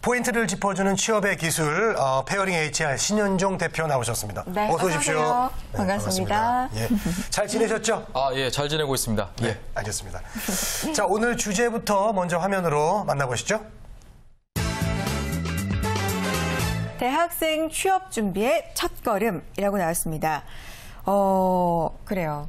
포인트를 짚어주는 취업의 기술, 페어링 HR 신현종 대표 나오셨습니다. 네, 어서 오십시오. 네, 반갑습니다. 예. 잘 지내셨죠? 예, 잘 지내고 있습니다. 예. 네, 알겠습니다. 자, 오늘 주제부터 먼저 화면으로 만나보시죠. 대학생 취업 준비의 첫걸음이라고 나왔습니다. 그래요.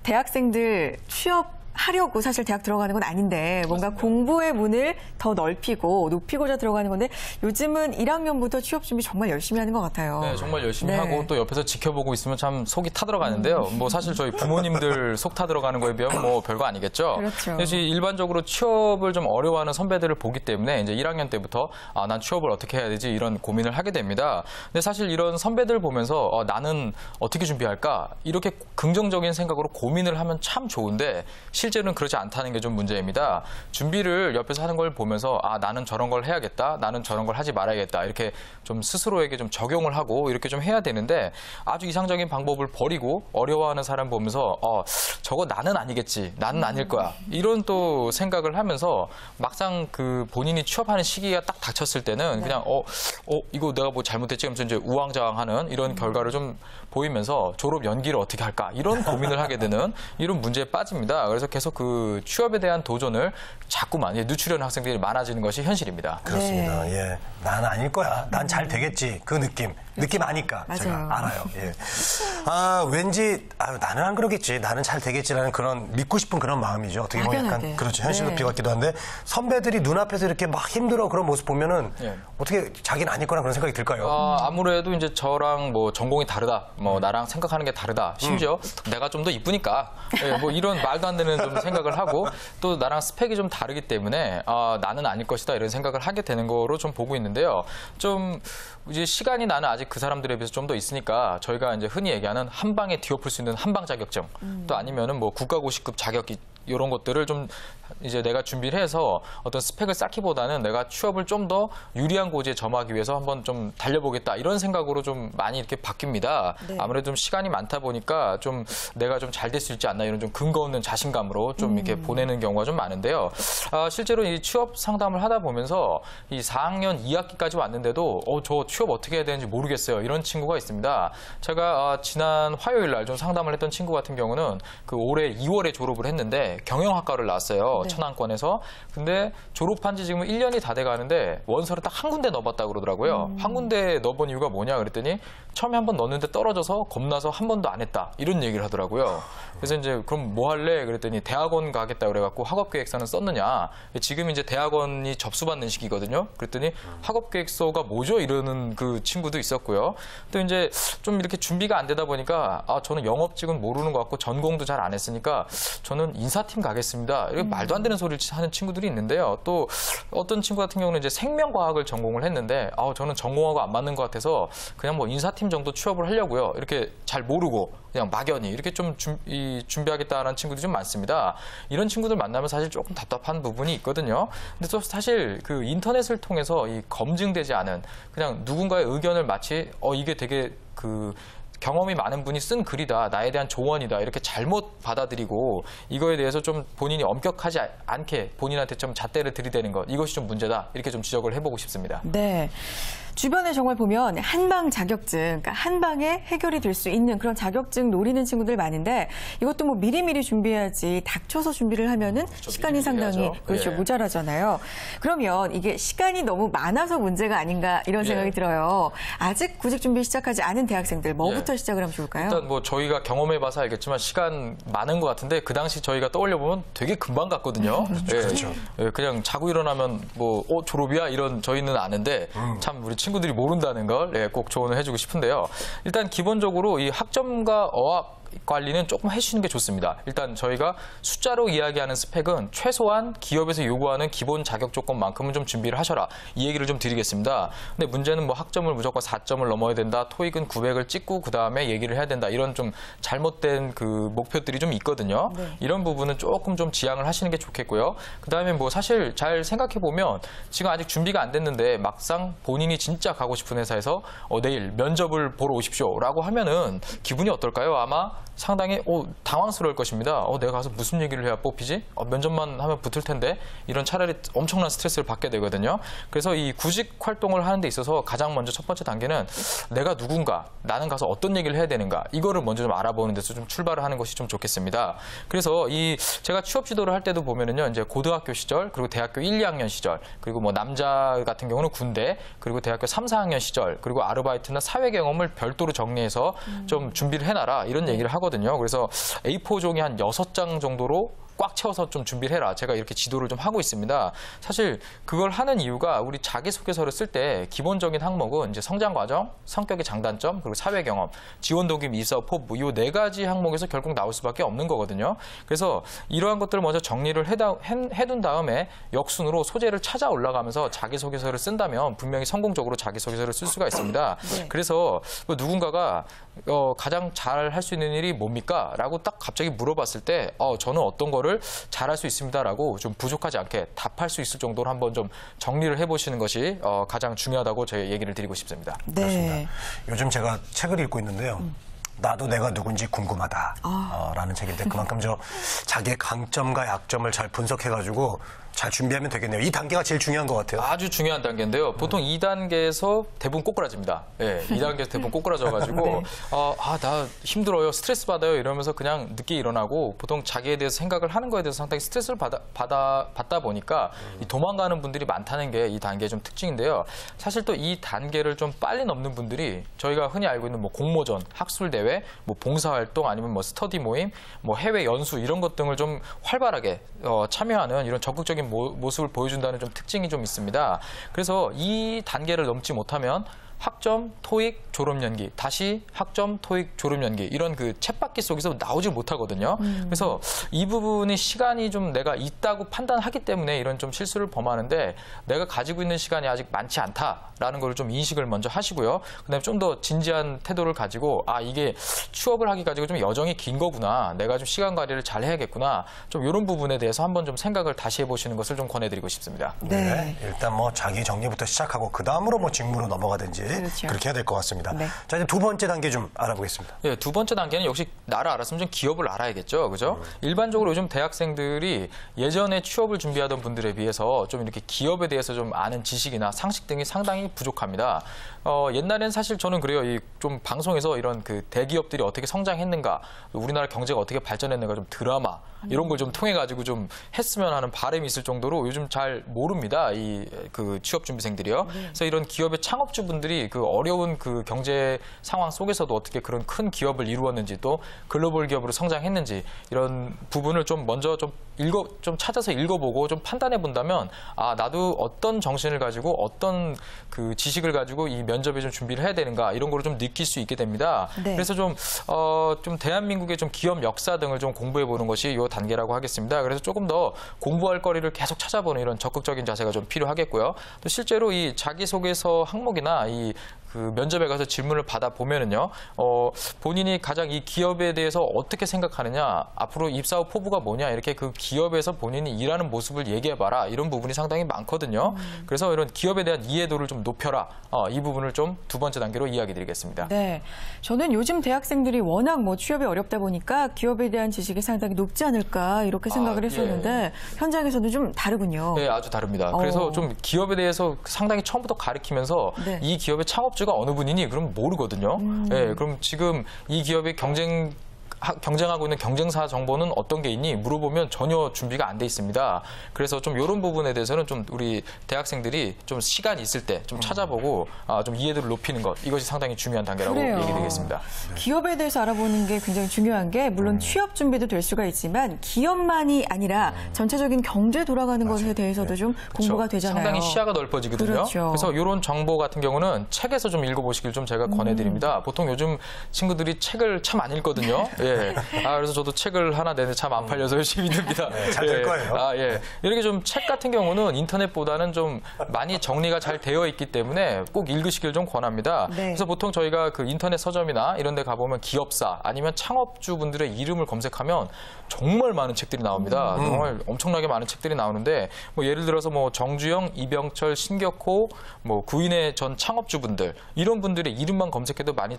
대학생들 취업하려고 사실 대학 들어가는 건 아닌데 뭔가 공부의 문을 더 넓히고 높이고자 들어가는 건데 요즘은 1학년부터 취업 준비 정말 열심히 하는 것 같아요. 네, 정말 열심히 네. 하고 또 옆에서 지켜보고 있으면 참 속이 타들어가는데요. 뭐 사실 저희 부모님들 속 타들어가는 거에 비하면 뭐 별거 아니겠죠. 그렇죠. 그래서 일반적으로 취업을 좀 어려워하는 선배들을 보기 때문에 이제 1학년 때부터 난 취업을 어떻게 해야 되지 이런 고민을 하게 됩니다. 근데 사실 이런 선배들 보면서 나는 어떻게 준비할까 이렇게 긍정적인 생각으로 고민을 하면 참 좋은데 실제로는 그렇지 않다는 게 좀 문제입니다. 준비를 옆에서 하는 걸 보면서 나는 저런 걸 해야겠다, 나는 저런 걸 하지 말아야겠다 이렇게 좀 스스로에게 좀 적용을 하고 이렇게 좀 해야 되는데 아주 이상적인 방법을 버리고 어려워하는 사람 보면서 저거 나는 아니겠지, 나는 아닐 거야 이런 또 생각을 하면서 막상 그 본인이 취업하는 시기가 딱 닥쳤을 때는 그냥 이거 내가 뭐 잘못했지 하면서 이제 우왕좌왕하는 이런 결과를 좀 보이면서 졸업 연기를 어떻게 할까 이런 고민을 하게 되는 이런 문제에 빠집니다. 그래서 계속 그 취업에 대한 도전을 자꾸만 누추려는 학생들이 많아지는 것이 현실입니다. 그렇습니다. 네. 예. 나는 아닐 거야. 난 잘 되겠지. 그 느낌 아니까 맞아요. 제가 알아요. 예. 왠지 나는 안 그러겠지. 나는 잘 되겠지라는 그런 믿고 싶은 그런 마음이죠. 어떻게 보면 약간 막연하게. 그렇죠. 현실 네. 높이 같기도 한데 선배들이 눈앞에서 이렇게 막 힘들어 그런 모습 보면은 예. 어떻게 자기는 아닐 거란 그런 생각이 들까요? 아무래도 이제 저랑 뭐 전공이 다르다, 뭐 나랑 생각하는 게 다르다, 심지어 내가 좀 더 이쁘니까, 뭐 이런 말도 안 되는 좀 생각을 하고 또 나랑 스펙이 좀 다르기 때문에 나는 아닐 것이다 이런 생각을 하게 되는 거로 좀 보고 있는데요. 좀 이제 시간이 나는 아직 그 사람들에 비해서 좀 더 있으니까 저희가 이제 흔히 얘기하는 한 방에 뒤엎을 수 있는 한방 자격증, 또 아니면은 뭐 국가고시급 자격이 이런 것들을 좀 이제 내가 준비를 해서 어떤 스펙을 쌓기보다는 내가 취업을 좀 더 유리한 고지에 점하기 위해서 한번 좀 달려보겠다 이런 생각으로 좀 많이 이렇게 바뀝니다. 네. 아무래도 좀 시간이 많다 보니까 좀 내가 좀 잘 될 수 있지 않나 이런 좀 근거 없는 자신감으로 좀 이렇게 보내는 경우가 좀 많은데요. 실제로 이 취업 상담을 하다 보면서 이 4학년 2학기까지 왔는데도 저 취업 어떻게 해야 되는지 모르겠어요. 이런 친구가 있습니다. 제가 지난 화요일 날 좀 상담을 했던 친구 같은 경우는 그 올해 2월에 졸업을 했는데 경영학과를 나왔어요. 네. 천안권에서. 근데 졸업한 지 지금 1년이 다 돼가는데 원서를 딱 한 군데 넣어봤다고 그러더라고요. 한 군데 넣어본 이유가 뭐냐 그랬더니 처음에 한 번 넣었는데 떨어져서 겁나서 한 번도 안 했다. 이런 얘기를 하더라고요. 그래서 이제 그럼 뭐 할래? 그랬더니 대학원 가겠다 그래갖고 학업계획서는 썼느냐. 지금 이제 대학원이 접수받는 시기거든요. 그랬더니 학업계획서가 뭐죠? 이러는 그 친구도 있었고요. 또 이제 좀 이렇게 준비가 안 되다 보니까 저는 영업직은 모르는 것 같고 전공도 잘 안 했으니까 저는 인사팀 가겠습니다. 이렇게 말도 안 되는 소리를 하는 친구들이 있는데요. 또 어떤 친구 같은 경우는 이제 생명과학을 전공을 했는데 저는 전공하고 안 맞는 것 같아서 그냥 뭐 인사팀 정도 취업을 하려고요. 이렇게 잘 모르고 그냥 막연히 이렇게 좀 준비하겠다는 친구들이 좀 많습니다. 이런 친구들 만나면 사실 조금 답답한 부분이 있거든요. 근데 또 사실 그 인터넷을 통해서 이 검증되지 않은 그냥 누군가의 의견을 마치 이게 되게 그 경험이 많은 분이 쓴 글이다, 나에 대한 조언이다 이렇게 잘못 받아들이고 이거에 대해서 좀 본인이 엄격하지 않게 본인한테 좀 잣대를 들이대는 것, 이것이 좀 문제다 이렇게 좀 지적을 해보고 싶습니다. 네. 주변에 정말 보면 한방 자격증, 그러니까 한 방에 해결이 될 수 있는 그런 자격증 노리는 친구들 많은데 이것도 뭐 미리미리 준비해야지 닥쳐서 준비를 하면은 시간이 상당히 해야죠. 그렇죠. 예. 모자라잖아요. 그러면 이게 시간이 너무 많아서 문제가 아닌가 이런 생각이 들어요. 아직 구직 준비 시작하지 않은 대학생들 뭐부터 시작을 하면 좋을까요? 일단 뭐 저희가 경험해봐서 알겠지만 시간 많은 것 같은데 그 당시 저희가 떠올려보면 되게 금방 갔거든요. 그렇죠. 그냥 자고 일어나면 뭐 졸업이야 이런 저희는 아는데 참 우리 친구들이 모른다는 걸 꼭 조언을 해주고 싶은데요. 일단 기본적으로 이 학점과 어학 관리는 조금 해주시는 게 좋습니다. 일단 저희가 숫자로 이야기하는 스펙은 최소한 기업에서 요구하는 기본 자격 조건만큼은 좀 준비를 하셔라. 이 얘기를 좀 드리겠습니다. 근데 문제는 뭐 학점을 무조건 4점을 넘어야 된다. 토익은 900을 찍고 그다음에 얘기를 해야 된다. 이런 좀 잘못된 그 목표들이 좀 있거든요. 네. 이런 부분은 조금 좀 지양을 하시는 게 좋겠고요. 그다음에 뭐 사실 잘 생각해 보면 지금 아직 준비가 안 됐는데 막상 본인이 진짜 가고 싶은 회사에서 내일 면접을 보러 오십시오라고 하면은 기분이 어떨까요? 아마 상당히 당황스러울 것입니다. 내가 가서 무슨 얘기를 해야 뽑히지? 면접만 하면 붙을 텐데 이런 차라리 엄청난 스트레스를 받게 되거든요. 그래서 이 구직 활동을 하는 데 있어서 가장 먼저 첫 번째 단계는 내가 누군가, 나는 가서 어떤 얘기를 해야 되는가 이거를 먼저 좀 알아보는 데서 좀 출발을 하는 것이 좀 좋겠습니다. 그래서 제가 취업 지도를 할 때도 보면은요, 이제 고등학교 시절, 그리고 대학교 1, 2학년 시절, 그리고 뭐 남자 같은 경우는 군대, 그리고 대학교 3, 4학년 시절, 그리고 아르바이트나 사회 경험을 별도로 정리해서 좀 준비를 해놔라 이런 얘기를 하거든요. 그래서 A4 종이 한 6장 정도로 꽉 채워서 좀 준비를 해라. 제가 이렇게 지도를 좀 하고 있습니다. 사실 그걸 하는 이유가 우리 자기소개서를 쓸 때 기본적인 항목은 이제 성장 과정, 성격의 장단점, 그리고 사회 경험, 지원 동기, 이사, 포부 이 4가지 항목에서 결국 나올 수밖에 없는 거거든요. 그래서 이러한 것들을 먼저 정리를 해둔 다음에 역순으로 소재를 찾아 올라가면서 자기소개서를 쓴다면 분명히 성공적으로 자기소개서를 쓸 수가 있습니다. 네. 그래서 누군가가 가장 잘 할 수 있는 일이 뭡니까? 라고 딱 갑자기 물어봤을 때 저는 어떤 거를 잘할 수 있습니다라고 좀 부족하지 않게 답할 수 있을 정도로 한번 좀 정리를 해보시는 것이 가장 중요하다고 제가 얘기를 드리고 싶습니다. 네. 그렇습니다. 요즘 제가 책을 읽고 있는데요. 나도 내가 누군지 궁금하다 라는 책인데 그만큼 자기의 강점과 약점을 잘 분석해가지고 잘 준비하면 되겠네요. 이 단계가 제일 중요한 것 같아요. 아주 중요한 단계인데요. 보통 2단계에서 대부분 꼬꾸라집니다. 예, 2단계에서 대부분 꼬꾸라져가지고 네. 나 힘들어요, 스트레스 받아요 이러면서 그냥 늦게 일어나고 보통 자기에 대해서 생각을 하는 거에 대해서 상당히 스트레스를 받다 보니까 이 도망가는 분들이 많다는 게 이 단계의 좀 특징인데요. 사실 또 이 단계를 좀 빨리 넘는 분들이 저희가 흔히 알고 있는 뭐 공모전, 학술 대회, 뭐 봉사활동 아니면 뭐 스터디 모임, 뭐 해외 연수 이런 것 등을 좀 활발하게 참여하는 이런 적극적인 모습을 보여준다는 좀 특징이 좀 있습니다. 그래서 이 단계를 넘지 못하면 학점, 토익, 졸업연기, 다시 학점, 토익, 졸업연기 이런 그 쳇바퀴 속에서 나오질 못하거든요. 그래서 이 부분이 시간이 좀 내가 있다고 판단하기 때문에 이런 좀 실수를 범하는데 내가 가지고 있는 시간이 아직 많지 않다라는 걸 좀 인식을 먼저 하시고요. 그다음에 좀 더 진지한 태도를 가지고 이게 취업을 하기 가지고 좀 여정이 긴 거구나. 내가 좀 시간 관리를 잘 해야겠구나. 좀 이런 부분에 대해서 한번 좀 생각을 다시 해보시는 것을 좀 권해드리고 싶습니다. 네. 일단 뭐 자기 정리부터 시작하고 그 다음으로 뭐 직무로 넘어가든지 그렇죠. 그렇게 해야 될 것 같습니다. 네. 자, 이제 두 번째 단계 좀 알아보겠습니다. 네, 두 번째 단계는 역시 나를 알았으면 좀 기업을 알아야겠죠. 그죠? 일반적으로 요즘 대학생들이 예전에 취업을 준비하던 분들에 비해서 좀 이렇게 기업에 대해서 좀 아는 지식이나 상식 등이 상당히 부족합니다. 옛날엔 사실 저는 그래요. 좀 방송에서 이런 그 대기업들이 어떻게 성장했는가, 우리나라 경제가 어떻게 발전했는가 좀 드라마 이런 걸 좀 통해 가지고 좀 했으면 하는 바람이 있을 정도로 요즘 잘 모릅니다. 그 취업 준비생들이요. 그래서 이런 기업의 창업주분들이 그 어려운 그 경제 상황 속에서도 어떻게 그런 큰 기업을 이루었는지 또 글로벌 기업으로 성장했는지 이런 부분을 좀 먼저 좀 찾아서 읽어보고 좀 판단해 본다면 나도 어떤 정신을 가지고 어떤 그 지식을 가지고 이 면접에 좀 준비를 해야 되는가 이런 거를 좀 느낄 수 있게 됩니다. 네. 그래서 좀 대한민국의 좀 기업 역사 등을 좀 공부해 보는 것이 이 단계라고 하겠습니다. 그래서 조금 더 공부할 거리를 계속 찾아보는 이런 적극적인 자세가 좀 필요하겠고요. 또 실제로 이 자기소개서 항목이나 그 면접에 가서 질문을 받아 보면은요, 본인이 가장 이 기업에 대해서 어떻게 생각하느냐, 앞으로 입사 후 포부가 뭐냐, 이렇게 그 기업에서 본인이 일하는 모습을 얘기해봐라, 이런 부분이 상당히 많거든요. 그래서 이런 기업에 대한 이해도를 좀 높여라, 이 부분을 좀 두 번째 단계로 이야기 드리겠습니다. 네. 저는 요즘 대학생들이 워낙 뭐 취업이 어렵다 보니까 기업에 대한 지식이 상당히 높지 않을까, 이렇게 생각을 했었는데, 현장에서는 좀 다르군요. 네, 아주 다릅니다. 그래서 좀 기업에 대해서 상당히 처음부터 가르치면서 네. 이 기업의 창업주가 어느 분이니 그럼 모르거든요. 네, 그럼 지금 이 기업의 경쟁하고 있는 경쟁사 정보는 어떤 게 있니? 물어보면 전혀 준비가 안 돼 있습니다. 그래서 좀 이런 부분에 대해서는 좀 우리 대학생들이 좀 시간이 있을 때 좀 찾아보고 좀 이해도를 높이는 것, 이것이 상당히 중요한 단계라고 얘기드리겠습니다. 기업에 대해서 알아보는 게 굉장히 중요한 게 물론 취업 준비도 될 수가 있지만 기업만이 아니라 전체적인 경제 돌아가는 것에 대해서도 좀 공부가 되잖아요. 상당히 시야가 넓어지거든요. 그렇죠. 그래서 이런 정보 같은 경우는 책에서 좀 읽어보시길 좀 제가 권해드립니다. 보통 요즘 친구들이 책을 참 안 읽거든요. 예. 그래서 저도 책을 하나 내는데 참 안 팔려서 열심히 듭니다. 네, 잘 될 거예요. 예. 이렇게 좀 책 같은 경우는 인터넷보다는 좀 많이 정리가 잘 되어 있기 때문에 꼭 읽으시길 좀 권합니다. 네. 그래서 보통 저희가 그 인터넷 서점이나 이런 데 가보면 기업사 아니면 창업주분들의 이름을 검색하면 정말 많은 책들이 나옵니다. 정말 엄청나게 많은 책들이 나오는데 뭐 예를 들어서 뭐 정주영, 이병철, 신격호, 뭐 구인의 전 창업주분들 이런 분들의 이름만 검색해도 많은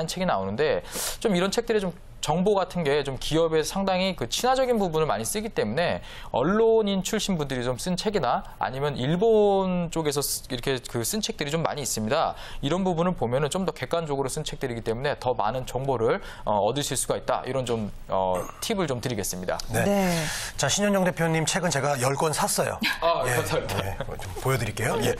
책이 나오는데 좀 이런 책들이 좀 정보 같은 게 좀 기업에 상당히 그 친화적인 부분을 많이 쓰기 때문에 언론인 출신 분들이 좀 쓴 책이나 아니면 일본 쪽에서 이렇게 그 쓴 책들이 좀 많이 있습니다. 이런 부분을 보면은 좀 더 객관적으로 쓴 책들이기 때문에 더 많은 정보를 얻으실 수가 있다. 이런 좀 팁을 좀 드리겠습니다. 네. 네. 자, 신현정 대표님 책은 제가 10권 샀어요. 감사합니다. 예, 좀 보여드릴게요. 예.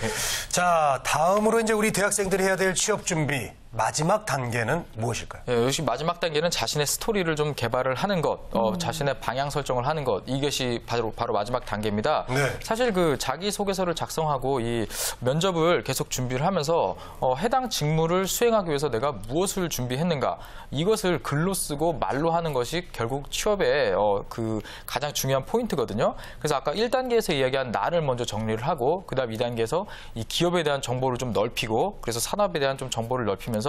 자, 다음으로 이제 우리 대학생들이 해야 될 취업 준비. 마지막 단계는 무엇일까요? 예, 역시 마지막 단계는 자신의 스토리를 좀 개발을 하는 것, 자신의 방향 설정을 하는 것, 이것이 바로 마지막 단계입니다. 네. 사실 그 자기소개서를 작성하고 이 면접을 계속 준비를 하면서 해당 직무를 수행하기 위해서 내가 무엇을 준비했는가, 이것을 글로 쓰고 말로 하는 것이 결국 취업의 그 가장 중요한 포인트거든요. 그래서 아까 1단계에서 이야기한 나를 먼저 정리를 하고, 그 다음 2단계에서 이 기업에 대한 정보를 좀 넓히고, 그래서 산업에 대한 좀 정보를 넓히면서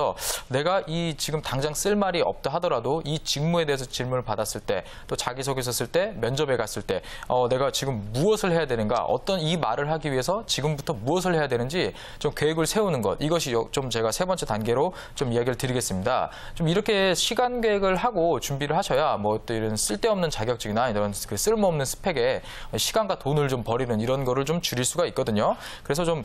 내가 이 지금 당장 쓸 말이 없다 하더라도 이 직무에 대해서 질문을 받았을 때, 또 자기소개서 쓸 때, 면접에 갔을 때 내가 지금 무엇을 해야 되는가, 어떤 이 말을 하기 위해서 지금부터 무엇을 해야 되는지 좀 계획을 세우는 것, 이것이 좀 제가 세 번째 단계로 좀 이야기를 드리겠습니다. 좀 이렇게 시간 계획을 하고 준비를 하셔야 뭐 또 이런 쓸데없는 자격증이나 이런 그 쓸모없는 스펙에 시간과 돈을 좀 버리는 이런 거를 좀 줄일 수가 있거든요. 그래서 좀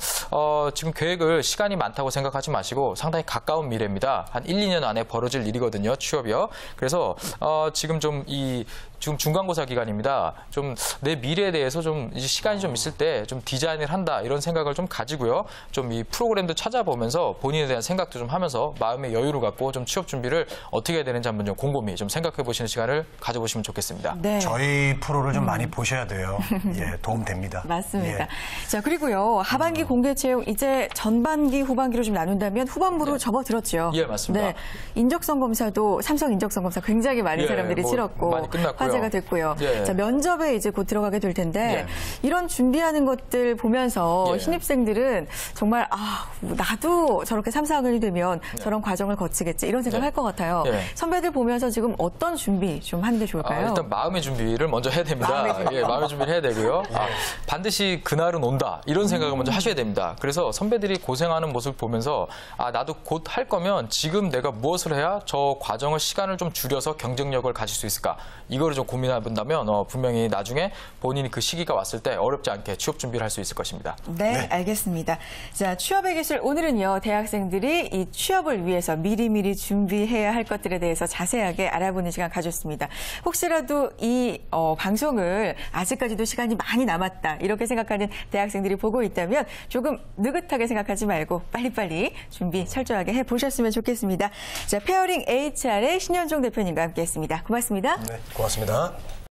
지금 계획을 시간이 많다고 생각하지 마시고 상당히 가까운 미래입니다. 한 1, 2년 안에 벌어질 일이거든요. 취업이요. 그래서 지금 좀 지금 중간고사 기간입니다. 좀 내 미래에 대해서 좀 이제 시간이 좀 있을 때 좀 디자인을 한다 이런 생각을 좀 가지고요. 좀 이 프로그램도 찾아보면서 본인에 대한 생각도 좀 하면서 마음의 여유를 갖고 좀 취업 준비를 어떻게 해야 되는지 한번 좀 곰곰이 좀 생각해 보시는 시간을 가져보시면 좋겠습니다. 네. 저희 프로를 좀 많이 보셔야 돼요. 예, 도움 됩니다. 맞습니다. 예. 자, 그리고요. 하반기 공개 채용 이제 전반기, 후반기로 좀 나눈다면 후반부로 접어들었죠. 예, 맞습니다. 네. 인적성 검사도 삼성 인적성 검사 굉장히 많은 예, 사람들이 뭐 치렀고 많이 끝났고요. 화제가 됐고요. 예. 자, 면접에 이제 곧 들어가게 될 텐데 예. 이런 준비하는 것들 보면서 예. 신입생들은 정말 나도 저렇게 3, 4학년이 되면 저런 과정을 거치겠지 이런 생각을 예. 할 것 같아요. 예. 선배들 보면서 지금 어떤 준비 좀 하는 게 좋을까요? 일단 마음의 준비를 먼저 해야 됩니다. 마음의 준비를 해야 되고요. 반드시 그날은 온다. 이런 생각을 먼저 하셔야 됩니다. 그래서 선배들이 고생하는 모습을 보면서 나도 곧 할 거면 지금 내가 무엇을 해야 저 과정을 시간을 좀 줄여서 경쟁력을 가질 수 있을까? 이거를 좀 고민해 본다면 분명히 나중에 본인이 그 시기가 왔을 때 어렵지 않게 취업 준비를 할 수 있을 것입니다. 네, 알겠습니다. 자, 취업의 기술 오늘은요, 대학생들이 이 취업을 위해서 미리미리 준비해야 할 것들에 대해서 자세하게 알아보는 시간 가졌습니다. 혹시라도 이 방송을 아직까지도 시간이 많이 남았다 이렇게 생각하는 대학생들이 보고 있다면 조금 느긋하게 생각하지 말고 빨리빨리 준비 철저하게 해보셨으면 좋겠습니다. 자, 페어링 HR의 신현종 대표님과 함께했습니다. 고맙습니다. 네, 고맙습니다.